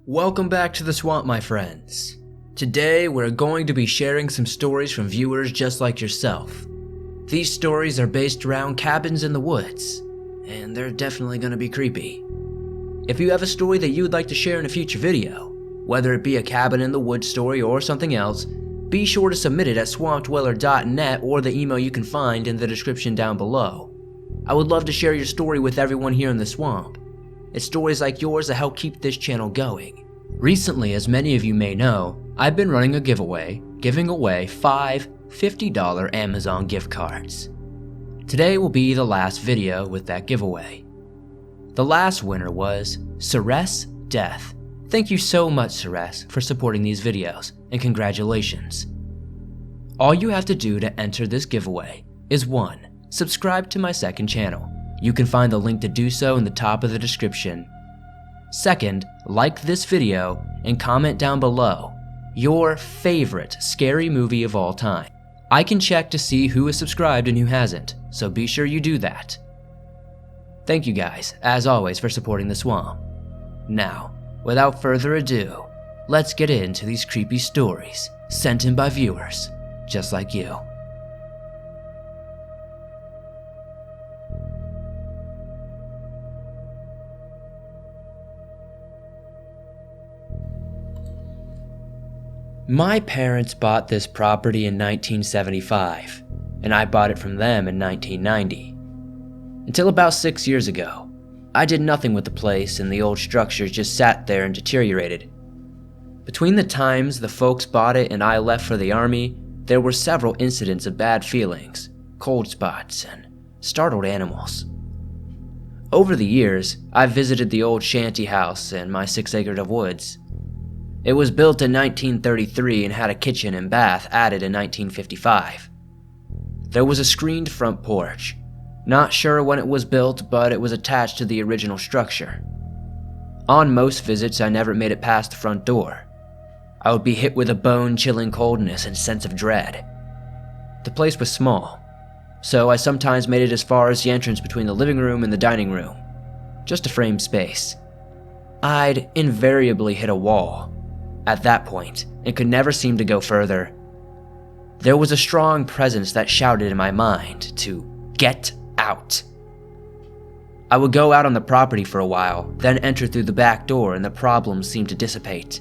Welcome back to the swamp, my friends. Today we're going to be sharing some stories from viewers just like yourself. These stories are based around cabins in the woods, and they're definitely going to be creepy. If you have a story that you would like to share in a future video, whether it be a cabin in the woods story or something else, be sure to submit it at swampdweller.net or the email you can find in the description down below. I would love to share your story with everyone here in the swamp. It's stories like yours that help keep this channel going. Recently, as many of you may know, I've been running a giveaway, giving away 5 $50 Amazon gift cards. Today will be the last video with that giveaway. The last winner was Ceres Death. Thank you so much, Ceres, for supporting these videos, and congratulations. All you have to do to enter this giveaway is 1. Subscribe to my second channel. You can find the link to do so in the top of the description. 2, like this video and comment down below your favorite scary movie of all time. I can check to see who is subscribed and who hasn't, so be sure you do that. Thank you guys, as always, for supporting the swamp. Now, without further ado, let's get into these creepy stories sent in by viewers just like you. My parents bought this property in 1975, and I bought it from them in 1990. Until about 6 years ago, I did nothing with the place and the old structures just sat there and deteriorated. Between the times the folks bought it and I left for the army, there were several incidents of bad feelings, cold spots, and startled animals. Over the years, I've visited the old shanty house and my 6 acres of woods. It was built in 1933 and had a kitchen and bath added in 1955. There was a screened front porch. Not sure when it was built, but it was attached to the original structure. On most visits, I never made it past the front door. I would be hit with a bone-chilling coldness and sense of dread. The place was small, so I sometimes made it as far as the entrance between the living room and the dining room, just a framed space. I'd invariably hit a wall at that point, and could never seem to go further. There was a strong presence that shouted in my mind to get out. I would go out on the property for a while, then enter through the back door and the problems seemed to dissipate.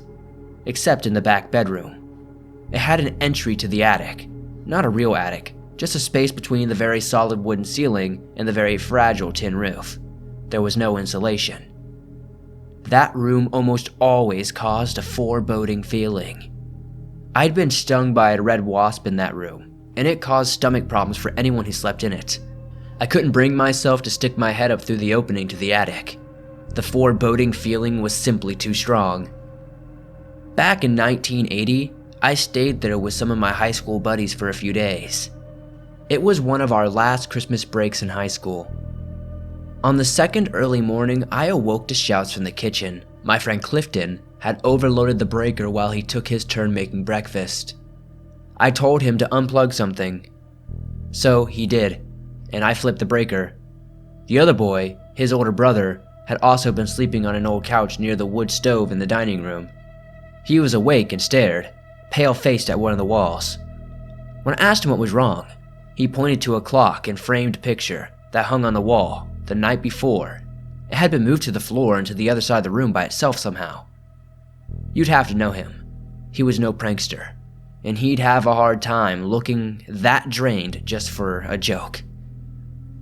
Except in the back bedroom. It had an entry to the attic. Not a real attic, just a space between the very solid wooden ceiling and the very fragile tin roof. There was no insulation. That room almost always caused a foreboding feeling. I'd been stung by a red wasp in that room, and it caused stomach problems for anyone who slept in it. I couldn't bring myself to stick my head up through the opening to the attic. The foreboding feeling was simply too strong. Back in 1980, I stayed there with some of my high school buddies for a few days. It was one of our last Christmas breaks in high school. On the second early morning, I awoke to shouts from the kitchen. My friend Clifton had overloaded the breaker while he took his turn making breakfast. I told him to unplug something. So he did, and I flipped the breaker. The other boy, his older brother, had also been sleeping on an old couch near the wood stove in the dining room. He was awake and stared, pale-faced at one of the walls. When I asked him what was wrong, he pointed to a clock and framed picture that hung on the wall. The night before, it had been moved to the floor and to the other side of the room by itself somehow. You'd have to know him. He was no prankster, and he'd have a hard time looking that drained just for a joke.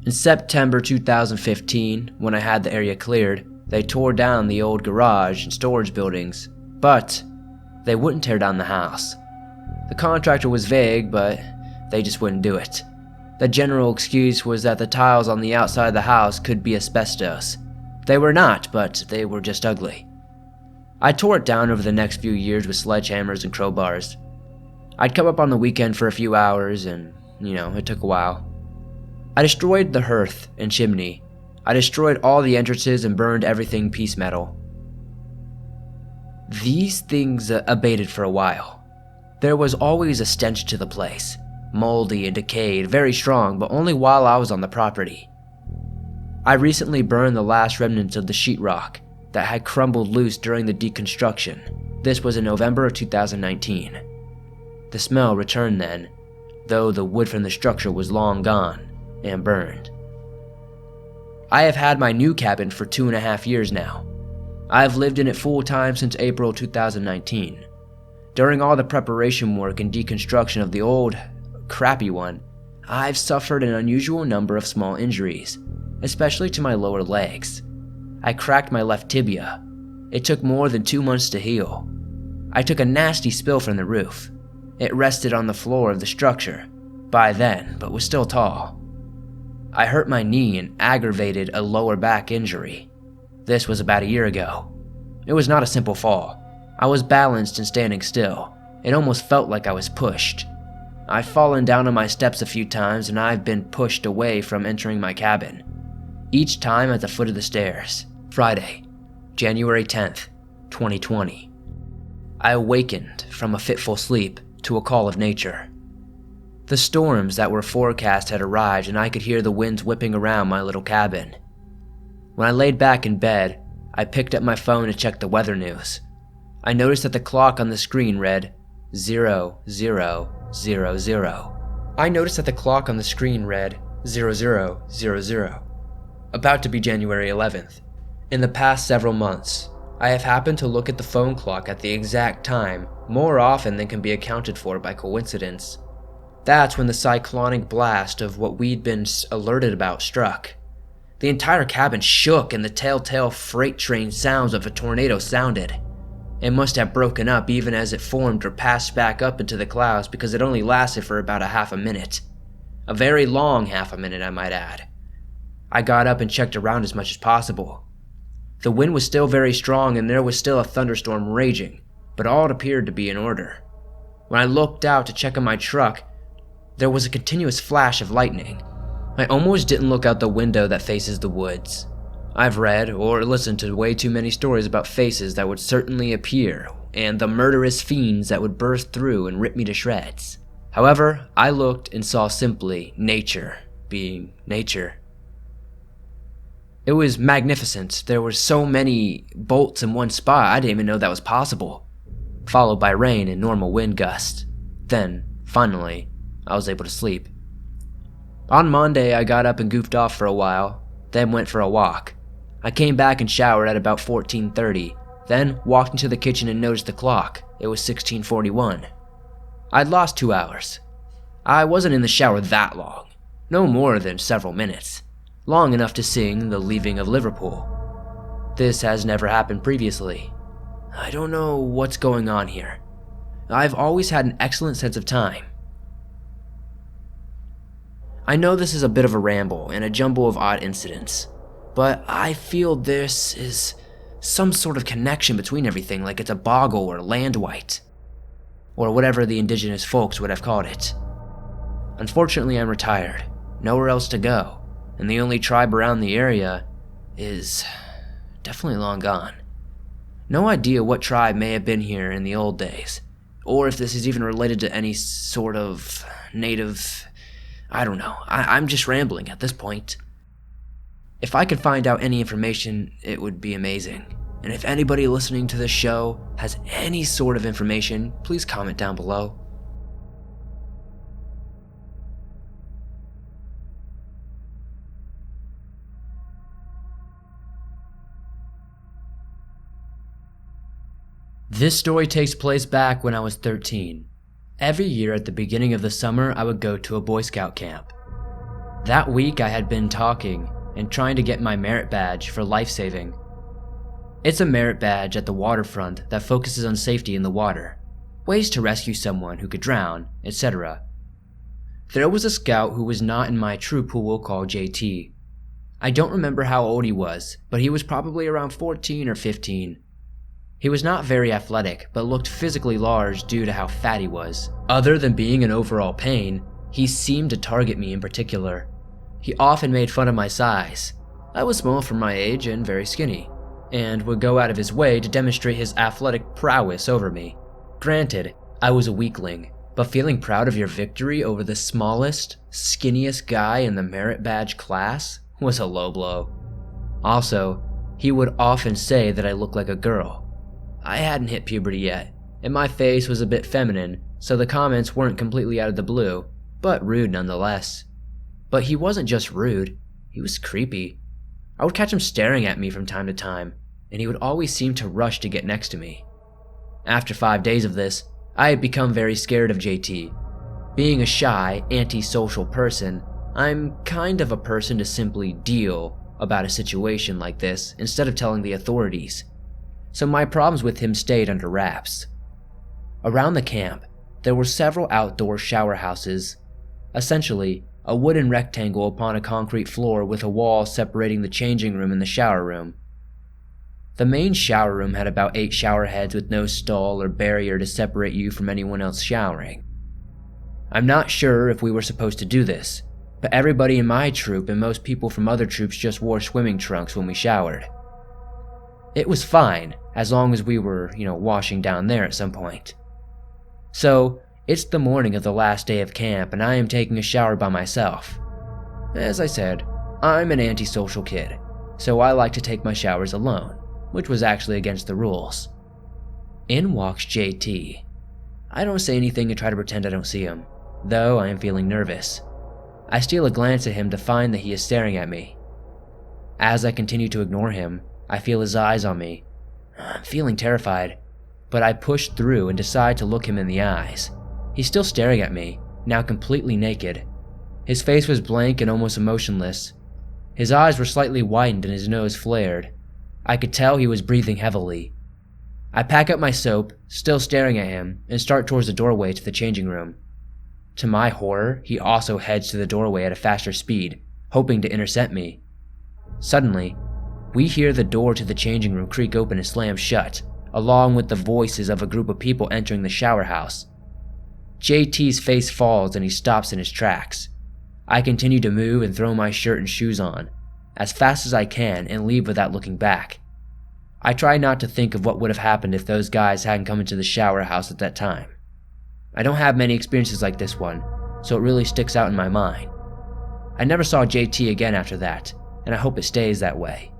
In September 2015, when I had the area cleared, they tore down the old garage and storage buildings, but they wouldn't tear down the house. The contractor was vague, but they just wouldn't do it. The general excuse was that the tiles on the outside of the house could be asbestos. They were not, but they were just ugly. I tore it down over the next few years with sledgehammers and crowbars. I'd come up on the weekend for a few hours and, it took a while. I destroyed the hearth and chimney. I destroyed all the entrances and burned everything piece metal. These things abated for a while. There was always a stench to the place. Moldy and decayed, very strong, but only while I was on the property. I recently burned the last remnants of the sheetrock, that had crumbled loose during the deconstruction. This was in November of 2019. The smell returned then, though the wood from the structure was long gone and burned. I have had my new cabin for 2.5 years now. I have lived in it full time since April 2019. During all the preparation work and deconstruction of the old, crappy one, I've suffered an unusual number of small injuries, especially to my lower legs. I cracked my left tibia. It took more than 2 months to heal. I took a nasty spill from the roof. It rested on the floor of the structure, by then, but was still tall. I hurt my knee and aggravated a lower back injury. This was about a year ago. It was not a simple fall. I was balanced and standing still. It almost felt like I was pushed. I've fallen down on my steps a few times and I've been pushed away from entering my cabin. Each time at the foot of the stairs. Friday, January 10th, 2020. I awakened from a fitful sleep to a call of nature. The storms that were forecast had arrived and I could hear the winds whipping around my little cabin. When I laid back in bed, I picked up my phone to check the weather news. I noticed that the clock on the screen read 0000. I noticed that the clock on the screen read 0000. About to be January 11th. In the past several months, I have happened to look at the phone clock at the exact time more often than can be accounted for by coincidence. That's when the cyclonic blast of what we'd been alerted about struck. The entire cabin shook and the telltale freight train sounds of a tornado sounded. It must have broken up even as it formed or passed back up into the clouds because it only lasted for about a half a minute. A very long half a minute, I might add. I got up and checked around as much as possible. The wind was still very strong and there was still a thunderstorm raging, but all appeared to be in order. When I looked out to check on my truck, there was a continuous flash of lightning. I almost didn't look out the window that faces the woods. I've read or listened to way too many stories about faces that would certainly appear and the murderous fiends that would burst through and rip me to shreds. However, I looked and saw simply nature being nature. It was magnificent. There were so many bolts in one spot, I didn't even know that was possible. Followed by rain and normal wind gusts. Then, finally, I was able to sleep. On Monday, I got up and goofed off for a while, then went for a walk. I came back and showered at about 14:30, then walked into the kitchen and noticed the clock. It was 16:41. I'd lost 2 hours. I wasn't in the shower that long, no more than several minutes, long enough to sing The Leaving of Liverpool. This has never happened previously. I don't know what's going on here. I've always had an excellent sense of time. I know this is a bit of a ramble and a jumble of odd incidents, but I feel this is some sort of connection between everything, like it's a boggle or land white, or whatever the indigenous folks would have called it. Unfortunately, I'm retired, nowhere else to go, and the only tribe around the area is definitely long gone. No idea what tribe may have been here in the old days, or if this is even related to any sort of native. I don't know. I'm just rambling at this point. If I could find out any information, it would be amazing. And if anybody listening to this show has any sort of information, please comment down below. This story takes place back when I was 13. Every year at the beginning of the summer, I would go to a Boy Scout camp. That week, I had been talking and trying to get my merit badge for life-saving. It's a merit badge at the waterfront that focuses on safety in the water, ways to rescue someone who could drown, etc. There was a scout who was not in my troop who we'll call JT. I don't remember how old he was, but he was probably around 14 or 15. He was not very athletic, but looked physically large due to how fat he was. Other than being an overall pain, he seemed to target me in particular. He often made fun of my size. I was small for my age and very skinny, and would go out of his way to demonstrate his athletic prowess over me. Granted, I was a weakling, but feeling proud of your victory over the smallest, skinniest guy in the merit badge class was a low blow. Also, He would often say that I looked like a girl. I hadn't hit puberty yet, and my face was a bit feminine, so the comments weren't completely out of the blue, but rude nonetheless. But he wasn't just rude, he was creepy. I would catch him staring at me from time to time, and he would always seem to rush to get next to me. After 5 days of this, I had become very scared of JT. Being a shy, antisocial person, I'm kind of a person to simply deal about a situation like this instead of telling the authorities. So my problems with him stayed under wraps. Around the camp, there were several outdoor shower houses, essentially a wooden rectangle upon a concrete floor with a wall separating the changing room and the shower room. The main shower room had about 8 shower heads with no stall or barrier to separate you from anyone else showering. I'm not sure if we were supposed to do this, but everybody in my troop and most people from other troops just wore swimming trunks when we showered. It was fine, as long as we were, washing down there at some point. So, it's the morning of the last day of camp and I am taking a shower by myself. As I said, I'm an antisocial kid, so I like to take my showers alone, which was actually against the rules. In walks JT. I don't say anything and try to pretend I don't see him, though I am feeling nervous. I steal a glance at him to find that he is staring at me. As I continue to ignore him, I feel his eyes on me. I'm feeling terrified, but I push through and decide to look him in the eyes. He's still staring at me, now completely naked. His face was blank and almost emotionless. His eyes were slightly widened and his nose flared. I could tell he was breathing heavily. I pack up my soap, still staring at him, and start towards the doorway to the changing room. To my horror, he also heads to the doorway at a faster speed, hoping to intercept me. Suddenly, we hear the door to the changing room creak open and slam shut, along with the voices of a group of people entering the shower house. JT's face falls and he stops in his tracks. I continue to move and throw my shirt and shoes on, as fast as I can, and leave without looking back. I try not to think of what would have happened if those guys hadn't come into the shower house at that time. I don't have many experiences like this one, so it really sticks out in my mind. I never saw JT again after that, and I hope it stays that way.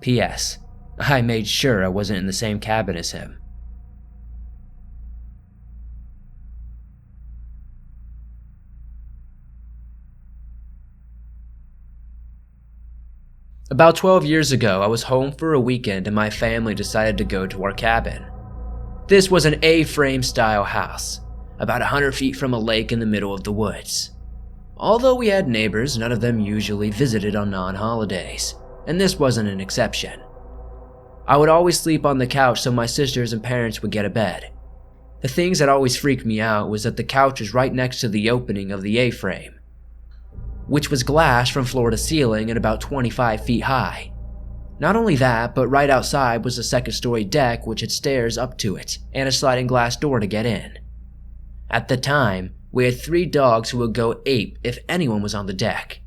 P.S. I made sure I wasn't in the same cabin as him. About 12 years ago, I was home for a weekend and my family decided to go to our cabin. This was an A-frame style house, about 100 feet from a lake in the middle of the woods. Although we had neighbors, none of them usually visited on non-holidays, and this wasn't an exception. I would always sleep on the couch so my sisters and parents would get a bed. The things that always freaked me out was that the couch was right next to the opening of the A-frame, which was glass from floor to ceiling and about 25 feet high. Not only that, but right outside was a second-story deck which had stairs up to it and a sliding glass door to get in. At the time, we had 3 dogs who would go ape if anyone was on the deck.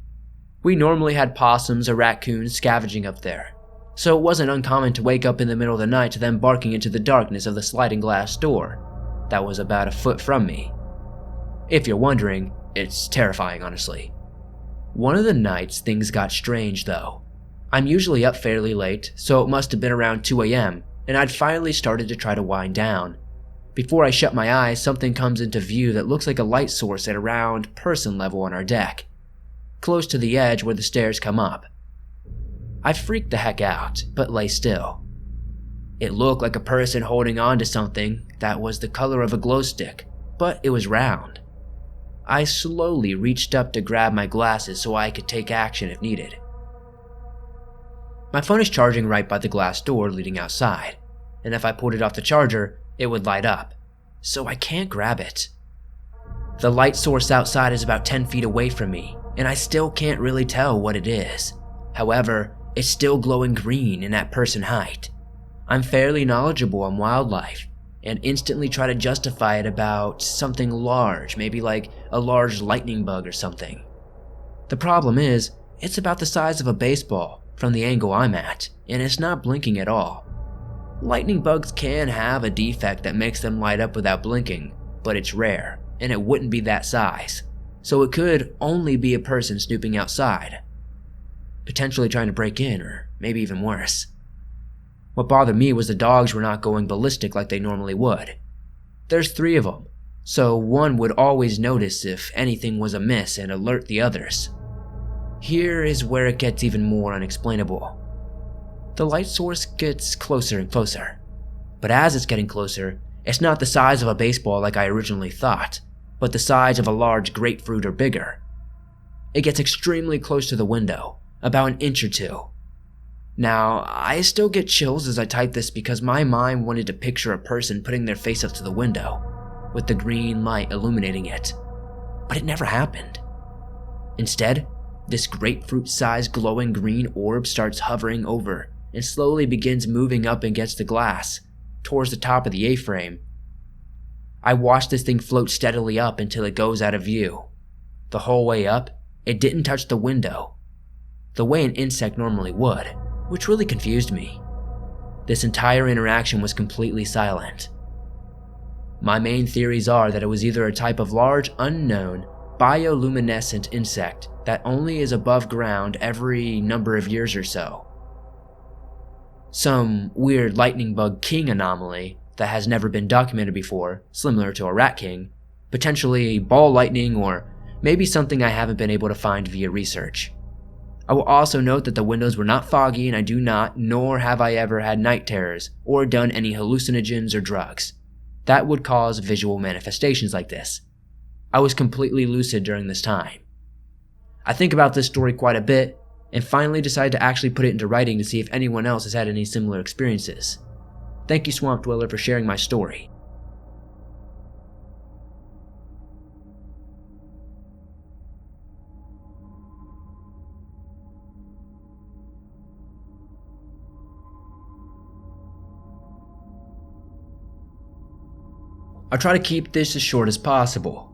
We normally had possums or raccoons scavenging up there, so it wasn't uncommon to wake up in the middle of the night to them barking into the darkness of the sliding glass door that was about a foot from me. If you're wondering, it's terrifying, honestly. One of the nights things got strange though. I'm usually up fairly late, so it must have been around 2 a.m., and I'd finally started to try to wind down. Before I shut my eyes, something comes into view that looks like a light source at around person level on our deck, close to the edge where the stairs come up. I freaked the heck out, but lay still. It looked like a person holding on to something that was the color of a glow stick, but it was round. I slowly reached up to grab my glasses so I could take action if needed. My phone is charging right by the glass door leading outside, and if I pulled it off the charger, it would light up, so I can't grab it. The light source outside is about 10 feet away from me, and I still can't really tell what it is. However, it's still glowing green and at person height. I'm fairly knowledgeable on wildlife, and instantly try to justify it about something large, maybe like a large lightning bug or something. The problem is, it's about the size of a baseball from the angle I'm at, and it's not blinking at all. Lightning bugs can have a defect that makes them light up without blinking, but it's rare, and it wouldn't be that size, so it could only be a person snooping outside. potentially trying to break in, or maybe even worse. What bothered me was the dogs were not going ballistic like they normally would. There's 3 of them, so one would always notice if anything was amiss and alert the others. Here is where it gets even more unexplainable. The light source gets closer and closer, but as it's getting closer, it's not the size of a baseball like I originally thought, but the size of a large grapefruit or bigger. It gets extremely close to the window, about an inch or 2. Now, I still get chills as I type this because my mind wanted to picture a person putting their face up to the window, with the green light illuminating it, but it never happened. Instead, this grapefruit-sized glowing green orb starts hovering over and slowly begins moving up against the glass, towards the top of the A-frame. I watch this thing float steadily up until it goes out of view. The whole way up, it didn't touch the window, the way an insect normally would, which really confused me. This entire interaction was completely silent. My main theories are that it was either a type of large, unknown, bioluminescent insect that only is above ground every number of years or so. Some weird lightning bug king anomaly that has never been documented before, similar to a rat king, potentially ball lightning, or maybe something I haven't been able to find via research. I will also note that the windows were not foggy and I do not, nor have I ever had night terrors or done any hallucinogens or drugs that would cause visual manifestations like this. I was completely lucid during this time. I think about this story quite a bit and finally decided to actually put it into writing to see if anyone else has had any similar experiences. Thank you, Swamp Dweller, for sharing my story. I try to keep this as short as possible.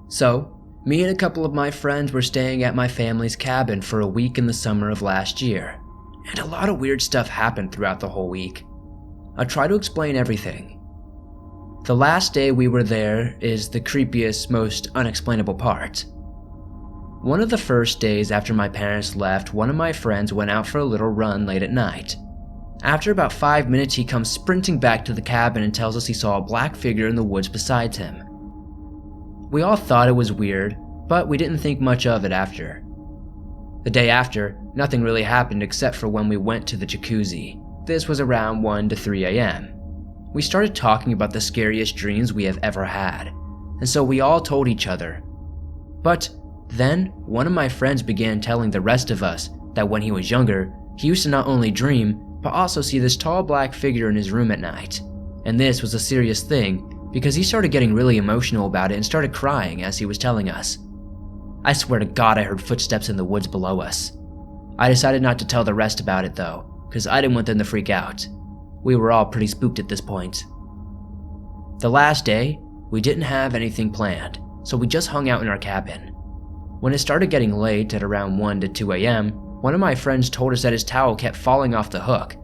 So, me and a couple of my friends were staying at my family's cabin for a week in the summer of last year, and a lot of weird stuff happened throughout the whole week. I'll try to explain everything. The last day we were there is the creepiest, most unexplainable part. One of the first days after my parents left, one of my friends went out for a little run late at night. After about 5 minutes, he comes sprinting back to the cabin and tells us he saw a black figure in the woods beside him. We all thought it was weird, but we didn't think much of it after. The day after, nothing really happened except for when we went to the jacuzzi. This was around 1 to 3 a.m. We started talking about the scariest dreams we have ever had, and so we all told each other. But then, one of my friends began telling the rest of us that when he was younger, he used to not only dream, but also see this tall black figure in his room at night. And this was a serious thing, because he started getting really emotional about it and started crying as he was telling us. I swear to God I heard footsteps in the woods below us. I decided not to tell the rest about it though, because I didn't want them to freak out. We were all pretty spooked at this point. The last day, we didn't have anything planned, so we just hung out in our cabin. When it started getting late at around 1 to 2 a.m., one of my friends told us that his towel kept falling off the hook.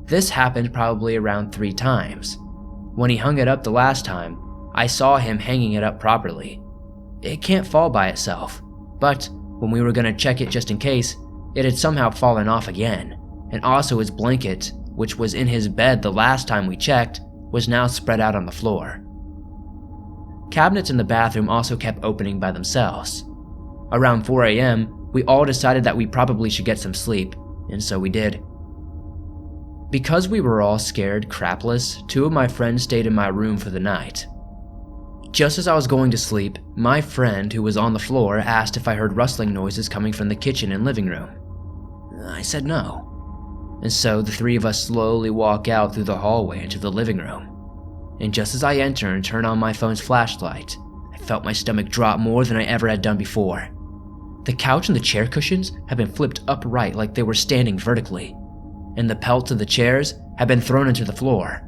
This happened probably around 3 times. When he hung it up the last time, I saw him hanging it up properly. It can't fall by itself, but when we were going to check it just in case, it had somehow fallen off again, and also his blanket, which was in his bed the last time we checked, was now spread out on the floor. Cabinets in the bathroom also kept opening by themselves. Around 4 a.m., we all decided that we probably should get some sleep, and so we did. Because we were all scared crapless, 2 of my friends stayed in my room for the night. Just as I was going to sleep, my friend, who was on the floor, asked if I heard rustling noises coming from the kitchen and living room. I said no. And so the 3 of us slowly walk out through the hallway into the living room. And just as I enter and turn on my phone's flashlight, I felt my stomach drop more than I ever had done before. The couch and the chair cushions had been flipped upright like they were standing vertically, and the pelts of the chairs had been thrown into the floor.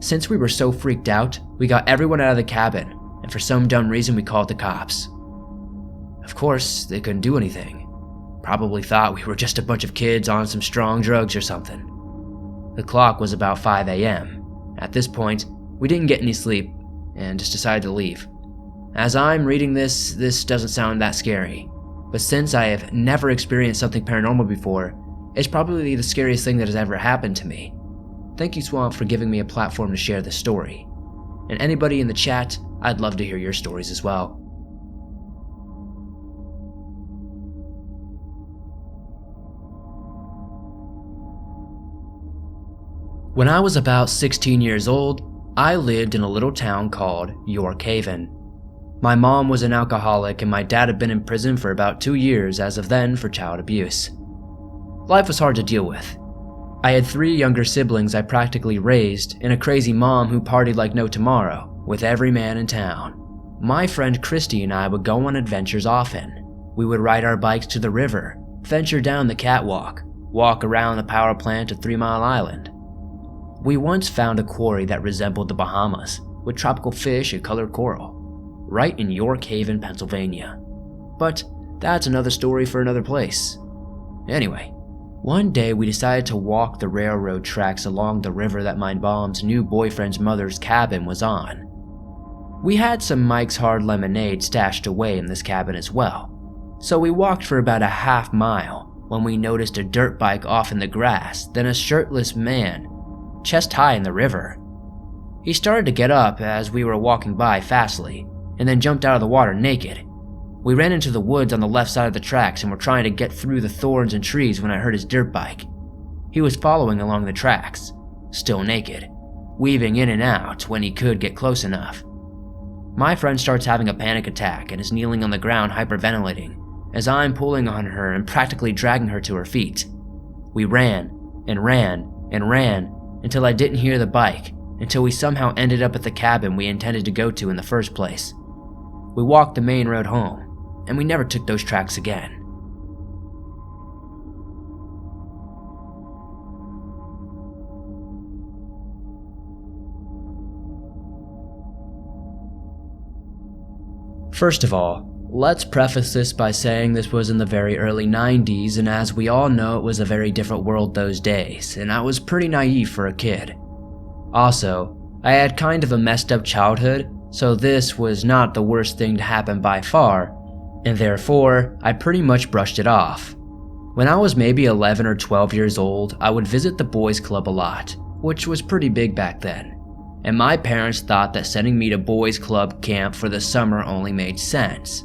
Since we were so freaked out, we got everyone out of the cabin, and for some dumb reason we called the cops. Of course, they couldn't do anything. Probably thought we were just a bunch of kids on some strong drugs or something. The clock was about 5 a.m. At this point, we didn't get any sleep, and just decided to leave. As I'm reading this doesn't sound that scary. but since I have never experienced something paranormal before, it's probably the scariest thing that has ever happened to me. Thank you, Swamp, for giving me a platform to share this story. And anybody in the chat, I'd love to hear your stories as well. When I was about 16 years old, I lived in a little town called York Haven. My mom was an alcoholic and my dad had been in prison for about 2 years as of then for child abuse. Life was hard to deal with. I had 3 younger siblings I practically raised and a crazy mom who partied like no tomorrow with every man in town. My friend Christy and I would go on adventures often. We would ride our bikes to the river, venture down the catwalk, walk around the power plant at 3 Mile Island. We once found a quarry that resembled the Bahamas, with tropical fish and colored coral, right in York Haven, Pennsylvania. But that's another story for another place. Anyway, one day we decided to walk the railroad tracks along the river that my mom's new boyfriend's mother's cabin was on. We had some Mike's Hard Lemonade stashed away in this cabin as well, so we walked for about a half mile when we noticed a dirt bike off in the grass, then a shirtless man chest high in the river. He started to get up as we were walking by fastly, and then jumped out of the water naked. We ran into the woods on the left side of the tracks and were trying to get through the thorns and trees when I heard his dirt bike. He was following along the tracks, still naked, weaving in and out when he could get close enough. My friend starts having a panic attack and is kneeling on the ground hyperventilating as I'm pulling on her and practically dragging her to her feet. We ran and ran and ran until I didn't hear the bike, until we somehow ended up at the cabin we intended to go to in the first place. We walked the main road home, and we never took those tracks again. First of all, let's preface this by saying this was in the very early 90s, and as we all know, it was a very different world those days, and I was pretty naive for a kid. Also, I had kind of a messed up childhood, so this was not the worst thing to happen by far, and therefore, I pretty much brushed it off. When I was maybe 11 or 12 years old, I would visit the boys' club a lot, which was pretty big back then. And my parents thought that sending me to boys' club camp for the summer only made sense.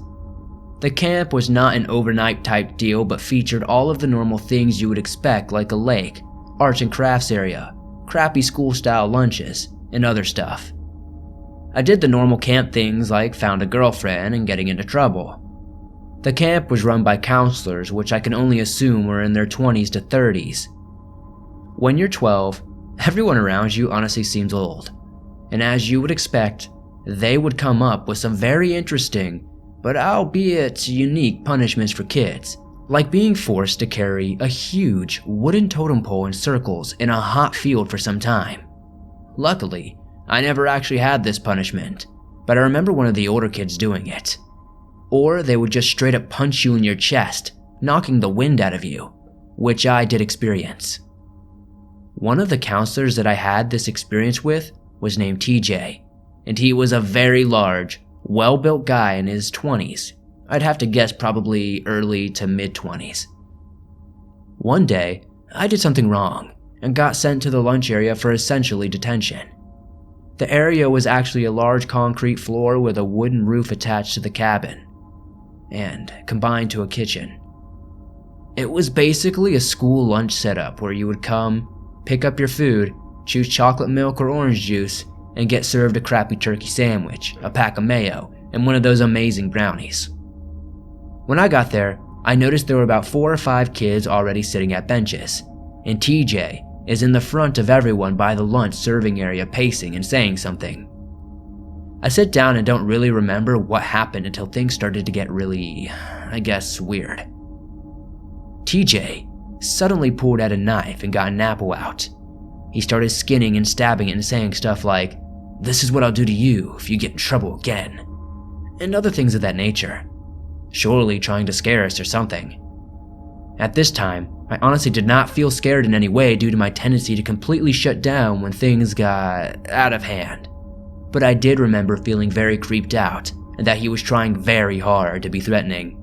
The camp was not an overnight type deal, but featured all of the normal things you would expect, like a lake, arts and crafts area, crappy school-style lunches, and other stuff. I did the normal camp things like found a girlfriend and getting into trouble. The camp was run by counselors, which I can only assume were in their 20s to 30s. When you're 12, everyone around you honestly seems old. And as you would expect, they would come up with some very interesting, but albeit unique punishments for kids, like being forced to carry a huge wooden totem pole in circles in a hot field for some time. Luckily, I never actually had this punishment, but I remember one of the older kids doing it. Or they would just straight up punch you in your chest, knocking the wind out of you, which I did experience. One of the counselors that I had this experience with was named TJ, and he was a very large, well-built guy in his 20s. I'd have to guess probably early to mid-20s. One day, I did something wrong and got sent to the lunch area for essentially detention. The area was actually a large concrete floor with a wooden roof attached to the cabin and combined to a kitchen. It was basically a school lunch setup where you would come, pick up your food, choose chocolate milk or orange juice, and get served a crappy turkey sandwich, a pack of mayo, and one of those amazing brownies. When I got there, I noticed there were about 4 or 5 kids already sitting at benches, and TJ is in the front of everyone by the lunch serving area pacing and saying something. I sit down and don't really remember what happened until things started to get really, weird. TJ suddenly pulled out a knife and got an apple out. He started skinning and stabbing it and saying stuff like, "This is what I'll do to you if you get in trouble again," and other things of that nature. Surely trying to scare us or something. At this time, I honestly did not feel scared in any way due to my tendency to completely shut down when things got out of hand. But I did remember feeling very creeped out and that he was trying very hard to be threatening.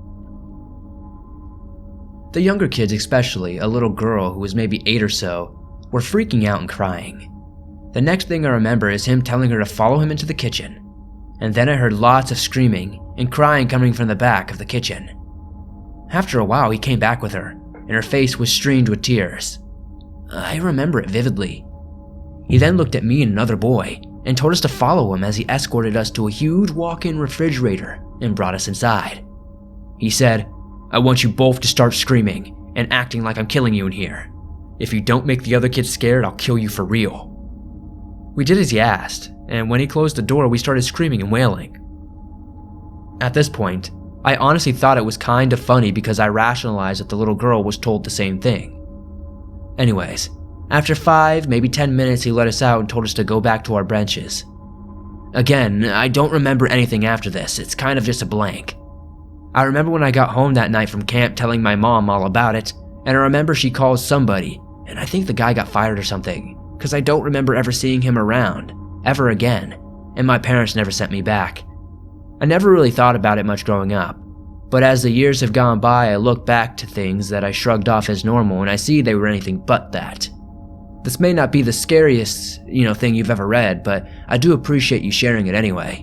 The younger kids, especially a little girl who was maybe 8 or so, were freaking out and crying. The next thing I remember is him telling her to follow him into the kitchen, and then I heard lots of screaming and crying coming from the back of the kitchen. After a while, he came back with her, and her face was streamed with tears. I remember it vividly. He then looked at me and another boy and told us to follow him as he escorted us to a huge walk-in refrigerator and brought us inside. He said, "I want you both to start screaming and acting like I'm killing you in here. If you don't make the other kids scared, I'll kill you for real." We did as he asked, and when he closed the door, we started screaming and wailing. At this point, I honestly thought it was kind of funny because I rationalized that the little girl was told the same thing. Anyways, after 5, maybe 10 minutes, he let us out and told us to go back to our benches. Again, I don't remember anything after this. It's kind of just a blank. I remember when I got home that night from camp telling my mom all about it, and I remember she called somebody, and I think the guy got fired or something, because I don't remember ever seeing him around, ever again, and my parents never sent me back. I never really thought about it much growing up, but as the years have gone by, I look back to things that I shrugged off as normal and I see they were anything but that. This may not be the scariest, thing you've ever read, but I do appreciate you sharing it anyway.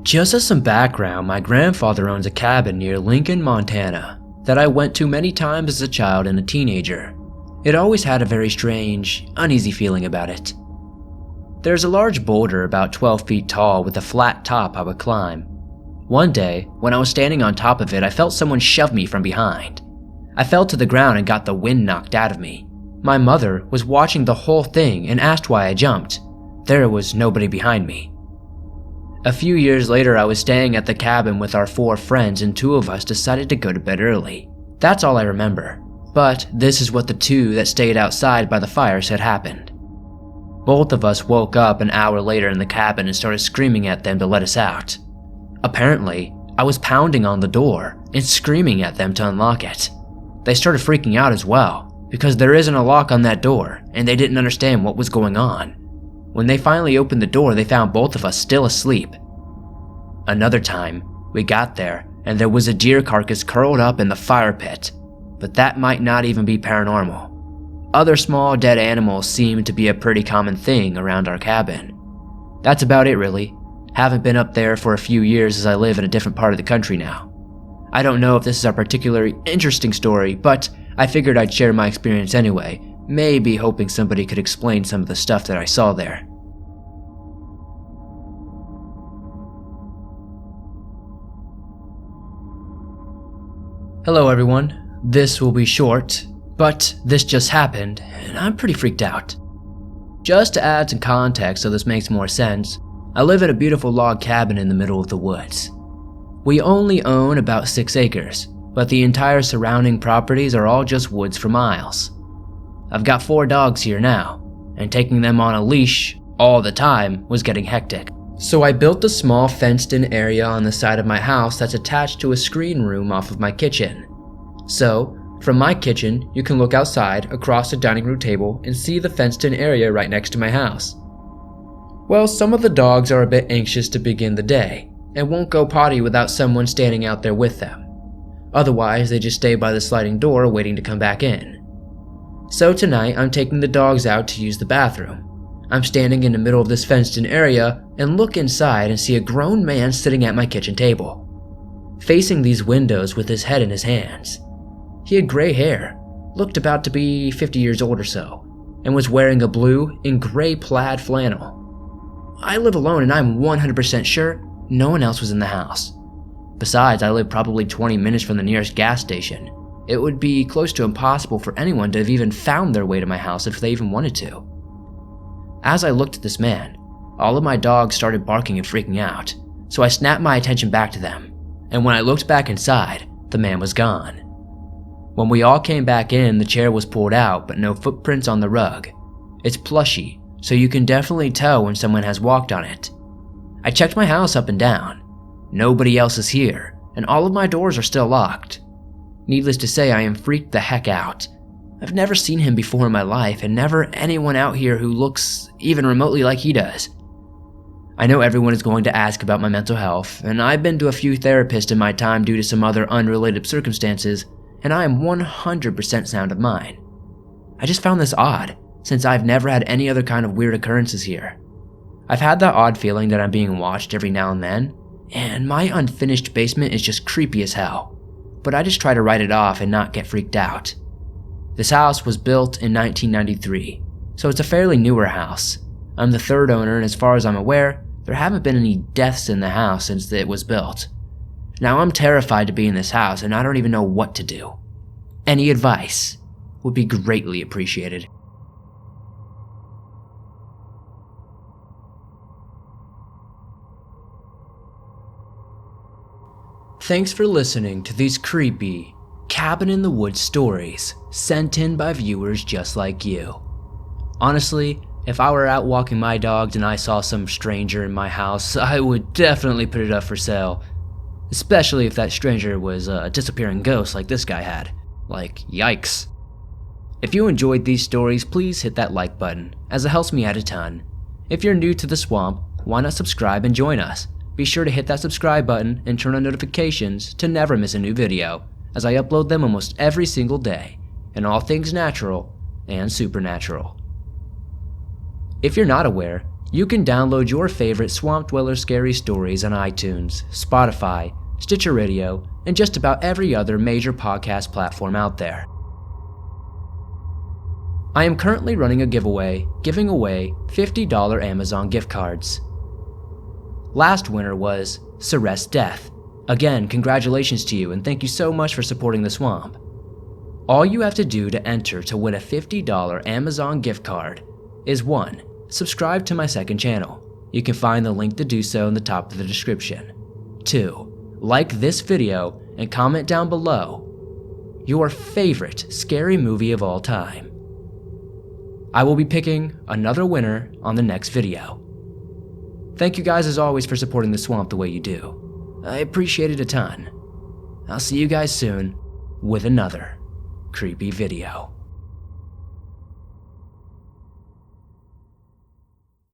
Just as some background, my grandfather owns a cabin near Lincoln, Montana, that I went to many times as a child and a teenager. It always had a very strange, uneasy feeling about it. There's a large boulder about 12 feet tall with a flat top I would climb. One day, when I was standing on top of it, I felt someone shove me from behind. I fell to the ground and got the wind knocked out of me. My mother was watching the whole thing and asked why I jumped. There was nobody behind me. A few years later, I was staying at the cabin with our 4 friends and 2 of us decided to go to bed early. That's all I remember. But this is what the 2 that stayed outside by the fire said happened. Both of us woke up an hour later in the cabin and started screaming at them to let us out. Apparently, I was pounding on the door and screaming at them to unlock it. They started freaking out as well, because there isn't a lock on that door and they didn't understand what was going on. When they finally opened the door, they found both of us still asleep. Another time, we got there and there was a deer carcass curled up in the fire pit, but that might not even be paranormal. Other small dead animals seem to be a pretty common thing around our cabin. That's about it really. Haven't been up there for a few years as I live in a different part of the country now. I don't know if this is a particularly interesting story, but I figured I'd share my experience anyway, maybe hoping somebody could explain some of the stuff that I saw there. Hello everyone, this will be short, but this just happened, and I'm pretty freaked out. Just to add some context so this makes more sense, I live in a beautiful log cabin in the middle of the woods. We only own about 6 acres, but the entire surrounding properties are all just woods for miles. I've got 4 dogs here now, and taking them on a leash all the time was getting hectic. So I built a small fenced-in area on the side of my house that's attached to a screen room off of my kitchen. So, from my kitchen, you can look outside across the dining room table and see the fenced-in area right next to my house. Well, some of the dogs are a bit anxious to begin the day and won't go potty without someone standing out there with them. Otherwise, they just stay by the sliding door waiting to come back in. So tonight, I'm taking the dogs out to use the bathroom. I'm standing in the middle of this fenced-in area and look inside and see a grown man sitting at my kitchen table, facing these windows with his head in his hands. He had gray hair, looked about to be 50 years old or so, and was wearing a blue and gray plaid flannel. I live alone and I'm 100% sure no one else was in the house. Besides, I live probably 20 minutes from the nearest gas station. It would be close to impossible for anyone to have even found their way to my house if they even wanted to. As I looked at this man, all of my dogs started barking and freaking out, so I snapped my attention back to them, and when I looked back inside, the man was gone. When we all came back in, the chair was pulled out, but no footprints on the rug. It's plushy, so you can definitely tell when someone has walked on it. I checked my house up and down. Nobody else is here, and all of my doors are still locked. Needless to say, I am freaked the heck out. I've never seen him before in my life, and never anyone out here who looks even remotely like he does. I know everyone is going to ask about my mental health, and I've been to a few therapists in my time due to some other unrelated circumstances, and I am 100% sound of mind. I just found this odd, since I've never had any other kind of weird occurrences here. I've had that odd feeling that I'm being watched every now and then, and my unfinished basement is just creepy as hell, but I just try to write it off and not get freaked out. This house was built in 1993, so it's a fairly newer house. I'm the third owner, and as far as I'm aware, there haven't been any deaths in the house since it was built. Now I'm terrified to be in this house, and I don't even know what to do. Any advice would be greatly appreciated. Thanks for listening to these creepy, cabin-in-the-woods stories sent in by viewers just like you. Honestly, if I were out walking my dogs and I saw some stranger in my house, I would definitely put it up for sale. Especially if that stranger was a disappearing ghost like this guy had. Like, yikes. If you enjoyed these stories, please hit that like button, as it helps me out a ton. If you're new to the swamp, why not subscribe and join us? Be sure to hit that subscribe button and turn on notifications to never miss a new video, as I upload them almost every single day, in all things natural and supernatural. If you're not aware, you can download your favorite Swamp Dweller scary stories on iTunes, Spotify, Stitcher Radio, and just about every other major podcast platform out there. I am currently running a giveaway, giving away $50 Amazon gift cards. Last winner was Celeste Death. Again, congratulations to you and thank you so much for supporting the swamp. All you have to do to enter to win a $50 Amazon gift card is 1. Subscribe to my second channel. You can find the link to do so in the top of the description. 2. Like this video and comment down below your favorite scary movie of all time. I will be picking another winner on the next video. Thank you guys as always for supporting the swamp the way you do. I appreciate it a ton. I'll see you guys soon with another creepy video.